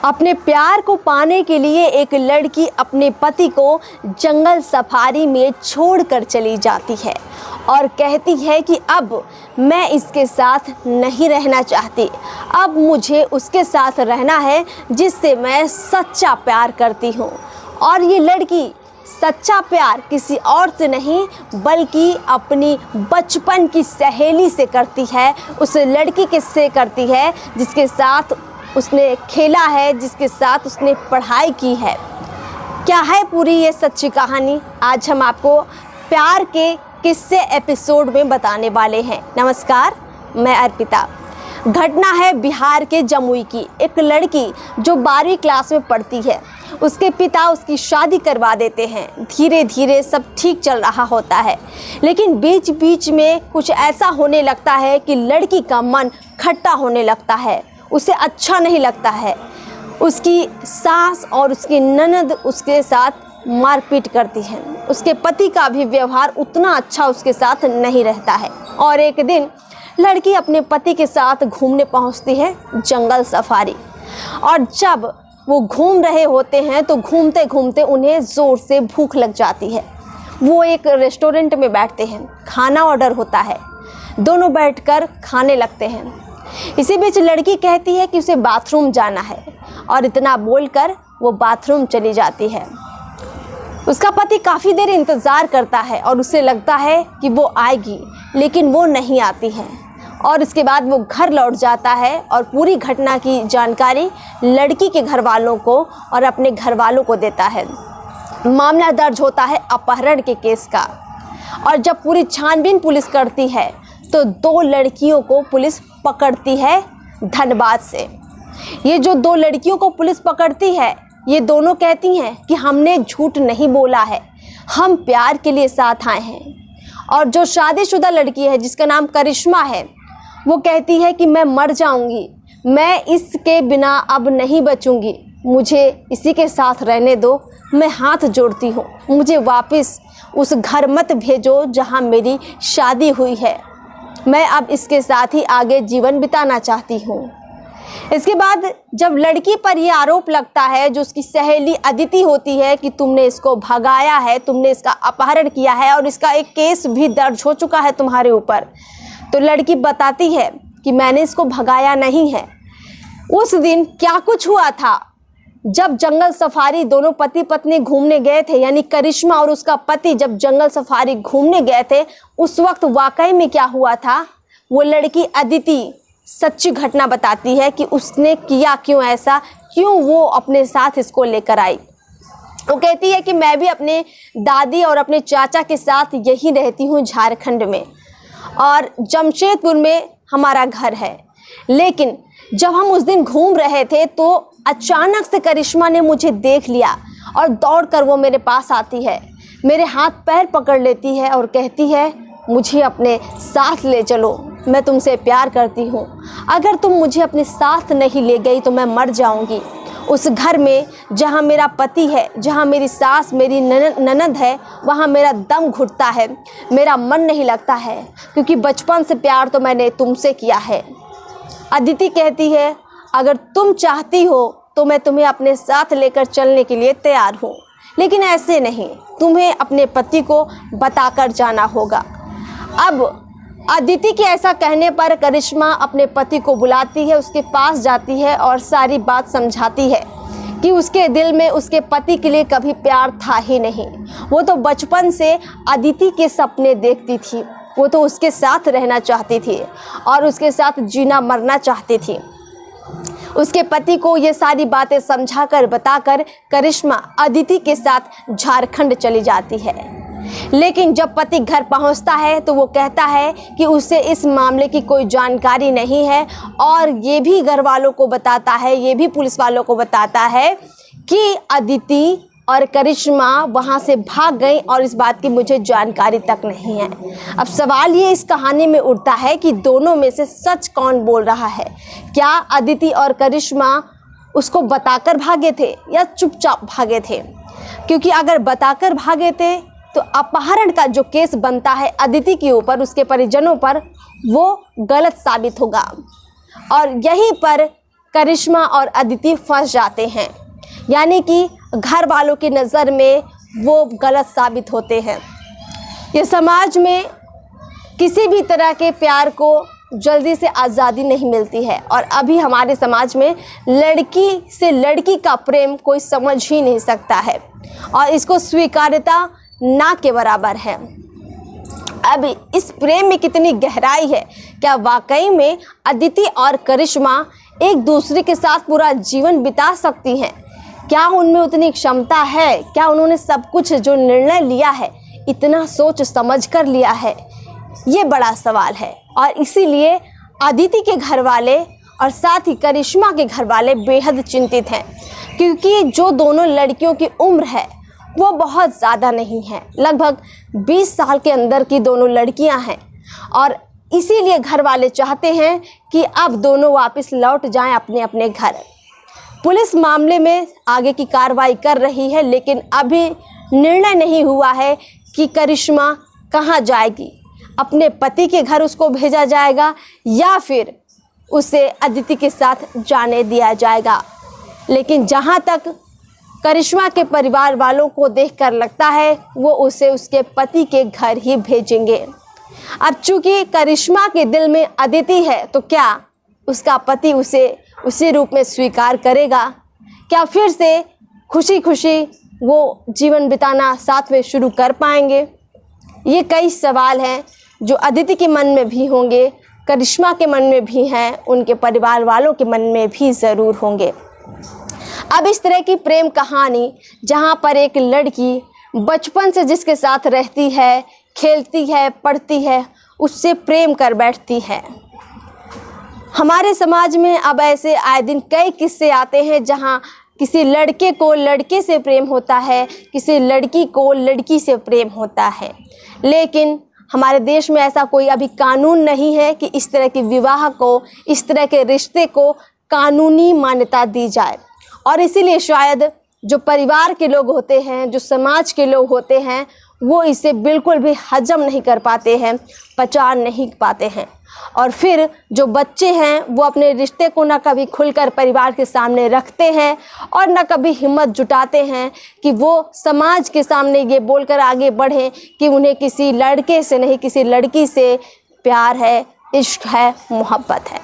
अपने प्यार को पाने के लिए एक लड़की अपने पति को जंगल सफारी में छोड़कर चली जाती है और कहती है कि अब मैं इसके साथ नहीं रहना चाहती। अब मुझे उसके साथ रहना है जिससे मैं सच्चा प्यार करती हूँ। और ये लड़की सच्चा प्यार किसी और से नहीं बल्कि अपनी बचपन की सहेली से करती है, उस लड़की के से करती है जिसके साथ उसने खेला है, जिसके साथ उसने पढ़ाई की है। क्या है पूरी ये सच्ची कहानी, आज हम आपको प्यार के किस्से एपिसोड में बताने वाले हैं। नमस्कार, मैं अर्पिता। घटना है बिहार के जमुई की। एक लड़की जो 12वीं क्लास में पढ़ती है, उसके पिता उसकी शादी करवा देते हैं। धीरे धीरे सब ठीक चल रहा होता है, लेकिन बीच बीच में कुछ ऐसा होने लगता है कि लड़की का मन खट्टा होने लगता है, उसे अच्छा नहीं लगता है। उसकी सास और उसकी ननद उसके साथ मारपीट करती हैं। उसके पति का भी व्यवहार उतना अच्छा उसके साथ नहीं रहता है। और एक दिन लड़की अपने पति के साथ घूमने पहुंचती है जंगल सफारी। और जब वो घूम रहे होते हैं तो घूमते घूमते उन्हें ज़ोर से भूख लग जाती है। वो एक रेस्टोरेंट में बैठते हैं, खाना ऑर्डर होता है, दोनों बैठकर खाने लगते हैं। इसी बीच लड़की कहती है कि उसे बाथरूम जाना है और इतना बोलकर वो बाथरूम चली जाती है। उसका पति काफ़ी देर इंतज़ार करता है और उसे लगता है कि वो आएगी, लेकिन वो नहीं आती है। और इसके बाद वो घर लौट जाता है और पूरी घटना की जानकारी लड़की के घर वालों को और अपने घर वालों को देता है। मामला दर्ज होता है अपहरण के केस का। और जब पूरी छानबीन पुलिस करती है तो 2 लड़कियों को पुलिस पकड़ती है धनबाद से। ये जो 2 लड़कियों को पुलिस पकड़ती है, ये दोनों कहती हैं कि हमने झूठ नहीं बोला है, हम प्यार के लिए साथ आए हैं। और जो शादीशुदा लड़की है जिसका नाम करिश्मा है, वो कहती है कि मैं मर जाऊंगी, मैं इसके बिना अब नहीं बचूंगी, मुझे इसी के साथ रहने दो, मैं हाथ जोड़ती हूँ, मुझे वापस उस घर मत भेजो जहाँ मेरी शादी हुई है, मैं अब इसके साथ ही आगे जीवन बिताना चाहती हूँ। इसके बाद जब लड़की पर यह आरोप लगता है, जो उसकी सहेली अदिति होती है, कि तुमने इसको भगाया है, तुमने इसका अपहरण किया है और इसका एक केस भी दर्ज हो चुका है तुम्हारे ऊपर, तो लड़की बताती है कि मैंने इसको भगाया नहीं है। उस दिन क्या कुछ हुआ था, जब जंगल सफारी दोनों पति पत्नी घूमने गए थे, यानी करिश्मा और उसका पति जब जंगल सफारी घूमने गए थे, उस वक्त वाकई में क्या हुआ था, वो लड़की अदिति सच्ची घटना बताती है कि उसने किया क्यों ऐसा, क्यों वो अपने साथ इसको लेकर आई। वो कहती है कि मैं भी अपने दादी और अपने चाचा के साथ यही रहती हूँ झारखंड में, और जमशेदपुर में हमारा घर है। लेकिन जब हम उस दिन घूम रहे थे तो अचानक से करिश्मा ने मुझे देख लिया और दौड़कर वो मेरे पास आती है, मेरे हाथ पैर पकड़ लेती है और कहती है मुझे अपने साथ ले चलो, मैं तुमसे प्यार करती हूँ, अगर तुम मुझे अपने साथ नहीं ले गई तो मैं मर जाऊँगी। उस घर में जहाँ मेरा पति है, जहाँ मेरी सास मेरी ननद है, वहाँ मेरा दम घुटता है, मेरा मन नहीं लगता है, क्योंकि बचपन से प्यार तो मैंने तुमसे किया है। अदिति कहती है अगर तुम चाहती हो तो मैं तुम्हें अपने साथ लेकर चलने के लिए तैयार हूँ, लेकिन ऐसे नहीं, तुम्हें अपने पति को बताकर जाना होगा। अब अदिति के ऐसा कहने पर करिश्मा अपने पति को बुलाती है, उसके पास जाती है और सारी बात समझाती है कि उसके दिल में उसके पति के लिए कभी प्यार था ही नहीं। वो तो बचपन से अदिति के सपने देखती थी, वो तो उसके साथ रहना चाहती थी और उसके साथ जीना मरना चाहती थी। उसके पति को ये सारी बातें समझाकर बताकर करिश्मा अदिति के साथ झारखंड चली जाती है। लेकिन जब पति घर पहुंचता है तो वो कहता है कि उसे इस मामले की कोई जानकारी नहीं है, और ये भी घर वालों को बताता है, ये भी पुलिस वालों को बताता है कि अदिति और करिश्मा वहाँ से भाग गई और इस बात की मुझे जानकारी तक नहीं है। अब सवाल ये इस कहानी में उठता है कि दोनों में से सच कौन बोल रहा है। क्या अदिति और करिश्मा उसको बताकर भागे थे या चुपचाप भागे थे? क्योंकि अगर बताकर भागे थे तो अपहरण का जो केस बनता है अदिति के ऊपर, उसके परिजनों पर, वो गलत साबित होगा। और यहीं पर करिश्मा और अदिति फंस जाते हैं, यानी कि घर वालों की नज़र में वो गलत साबित होते हैं। ये समाज में किसी भी तरह के प्यार को जल्दी से आज़ादी नहीं मिलती है और अभी हमारे समाज में लड़की से लड़की का प्रेम कोई समझ ही नहीं सकता है और इसको स्वीकार्यता ना के बराबर है। अब इस प्रेम में कितनी गहराई है, क्या वाकई में अदिति और करिश्मा एक दूसरे के साथ पूरा जीवन बिता सकती हैं? क्या उनमें उतनी क्षमता है? क्या उन्होंने सब कुछ जो निर्णय लिया है इतना सोच समझ कर लिया है? ये बड़ा सवाल है और इसीलिए अदिति के घर वाले और साथ ही करिश्मा के घर वाले बेहद चिंतित हैं, क्योंकि जो दोनों लड़कियों की उम्र है वो बहुत ज़्यादा नहीं है, लगभग 20 साल के अंदर की दोनों लड़कियां हैं और इसीलिए घर वाले चाहते हैं कि अब दोनों वापस लौट जाएं अपने अपने घर। पुलिस मामले में आगे की कार्रवाई कर रही है, लेकिन अभी निर्णय नहीं हुआ है कि करिश्मा कहाँ जाएगी, अपने पति के घर उसको भेजा जाएगा या फिर उसे अदिति के साथ जाने दिया जाएगा। लेकिन जहाँ तक करिश्मा के परिवार वालों को देखकर लगता है वो उसे उसके पति के घर ही भेजेंगे। अब चूंकि करिश्मा के दिल में अदिति है तो क्या उसका पति उसे उसी रूप में स्वीकार करेगा? क्या फिर से खुशी खुशी वो जीवन बिताना साथ में शुरू कर पाएंगे? ये कई सवाल हैं जो अदिति के मन में भी होंगे, करिश्मा के मन में भी हैं, उनके परिवार वालों के मन में भी ज़रूर होंगे। अब इस तरह की प्रेम कहानी जहाँ पर एक लड़की बचपन से जिसके साथ रहती है, खेलती है, पढ़ती है, उससे प्रेम कर बैठती है। हमारे समाज में अब ऐसे आए दिन कई किस्से आते हैं जहाँ किसी लड़के को लड़के से प्रेम होता है, किसी लड़की को लड़की से प्रेम होता है, लेकिन हमारे देश में ऐसा कोई अभी कानून नहीं है कि इस तरह के विवाह को, इस तरह के रिश्ते को कानूनी मान्यता दी जाए। और इसीलिए शायद जो परिवार के लोग होते हैं, जो समाज के लोग होते हैं, वो इसे बिल्कुल भी हजम नहीं कर पाते हैं, पचा नहीं पाते हैं। और फिर जो बच्चे हैं वो अपने रिश्ते को न कभी खुलकर परिवार के सामने रखते हैं और न कभी हिम्मत जुटाते हैं कि वो समाज के सामने ये बोलकर आगे बढ़ें कि उन्हें किसी लड़के से नहीं, किसी लड़की से प्यार है, इश्क है, मोहब्बत है।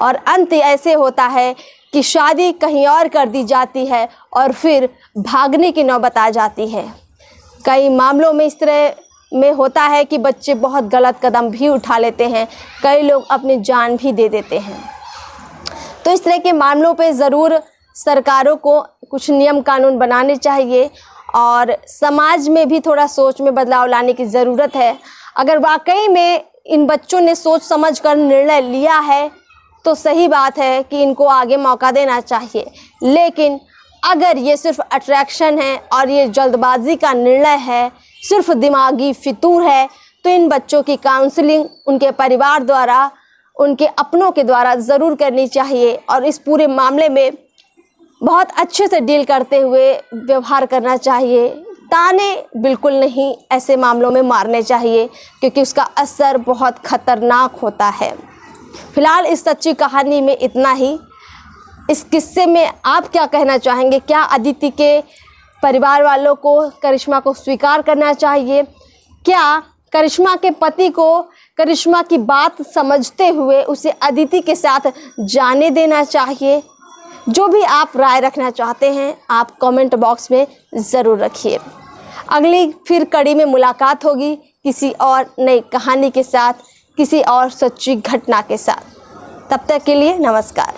और अंत ऐसे होता है कि शादी कहीं और कर दी जाती है और फिर भागने की नौबत आ जाती है। कई मामलों में इस तरह में होता है कि बच्चे बहुत गलत कदम भी उठा लेते हैं, कई लोग अपनी जान भी दे देते हैं। तो इस तरह के मामलों पे ज़रूर सरकारों को कुछ नियम कानून बनाने चाहिए और समाज में भी थोड़ा सोच में बदलाव लाने की ज़रूरत है। अगर वाकई में इन बच्चों ने सोच समझ कर निर्णय लिया है तो सही बात है कि इनको आगे मौका देना चाहिए, लेकिन अगर ये सिर्फ अट्रैक्शन है और ये जल्दबाजी का निर्णय है, सिर्फ दिमागी फितूर है, तो इन बच्चों की काउंसलिंग उनके परिवार द्वारा, उनके अपनों के द्वारा ज़रूर करनी चाहिए और इस पूरे मामले में बहुत अच्छे से डील करते हुए व्यवहार करना चाहिए। ताने बिल्कुल नहीं ऐसे मामलों में मारने चाहिए, क्योंकि उसका असर बहुत ख़तरनाक होता है। फिलहाल इस सच्ची कहानी में इतना ही। इस किस्से में आप क्या कहना चाहेंगे? क्या अदिति के परिवार वालों को करिश्मा को स्वीकार करना चाहिए? क्या करिश्मा के पति को करिश्मा की बात समझते हुए उसे अदिति के साथ जाने देना चाहिए? जो भी आप राय रखना चाहते हैं आप कमेंट बॉक्स में ज़रूर रखिए। अगली फिर कड़ी में मुलाकात होगी किसी और नई कहानी के साथ, किसी और सच्ची घटना के साथ। तब तक के लिए नमस्कार।